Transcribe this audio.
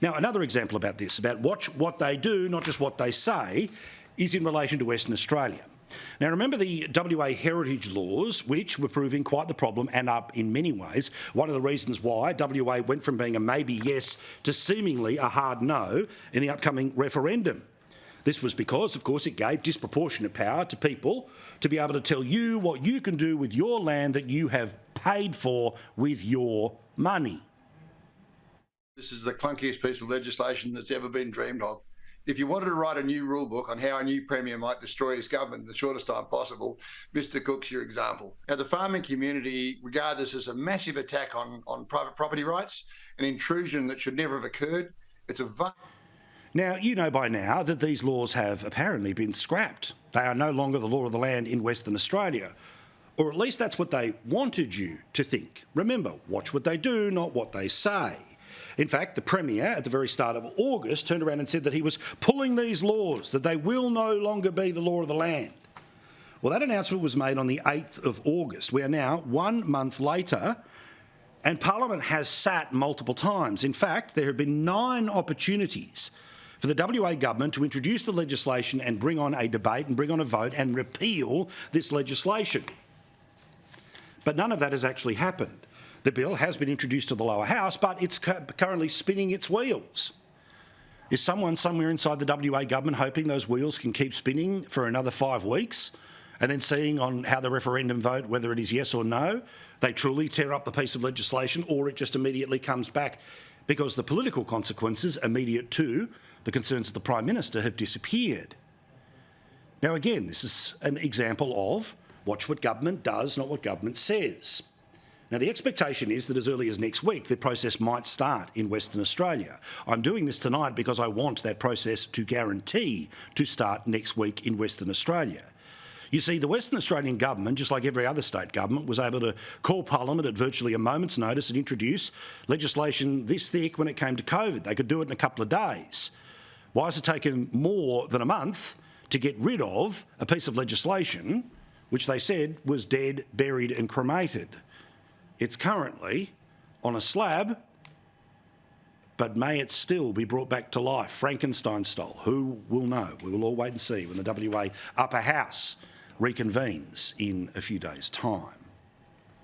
Now, another example about this, about watch what they do, not just what they say, is in relation to Western Australia. Now, remember the WA heritage laws, which were proving quite the problem and are, in many ways, one of the reasons why WA went from being a maybe yes to seemingly a hard no in the upcoming referendum. This was because, of course, it gave disproportionate power to people to be able to tell you what you can do with your land that you have paid for with your money. This is the clunkiest piece of legislation that's ever been dreamed of. If you wanted to write a new rule book on how a new Premier might destroy his government in the shortest time possible, Mr Cook's your example. Now, the farming community regard this as a massive attack on private property rights, an intrusion that should never have occurred. It's a... Now, you know by now that these laws have apparently been scrapped. They are no longer the law of the land in Western Australia. Or at least that's what they wanted you to think. Remember, watch what they do, not what they say. In fact, the Premier, at the very start of August, turned around and said that he was pulling these laws, that they will no longer be the law of the land. Well, that announcement was made on the 8th of August. We are now 1 month later, and Parliament has sat multiple times. In fact, there have been 9 opportunities for the WA government to introduce the legislation and bring on a debate and bring on a vote and repeal this legislation. But none of that has actually happened. The bill has been introduced to the lower house, but it's currently spinning its wheels. Is someone somewhere inside the WA government hoping those wheels can keep spinning for another 5 weeks and then seeing on how the referendum vote, whether it is yes or no, they truly tear up the piece of legislation, or it just immediately comes back because the political consequences immediate to the concerns of the Prime Minister have disappeared? Now, again, this is an example of watch what government does, not what government says. Now, the expectation is that as early as next week, the process might start in Western Australia. I'm doing this tonight because I want that process to guarantee to start next week in Western Australia. You see, the Western Australian government, just like every other state government, was able to call Parliament at virtually a moment's notice and introduce legislation this thick when it came to COVID. They could do it in a couple of days. Why has it taken more than a month to get rid of a piece of legislation which they said was dead, buried and cremated? It's currently on a slab, but may it still be brought back to life, Frankenstein style. Who will know? We will all wait and see when the WA Upper House reconvenes in a few days' time.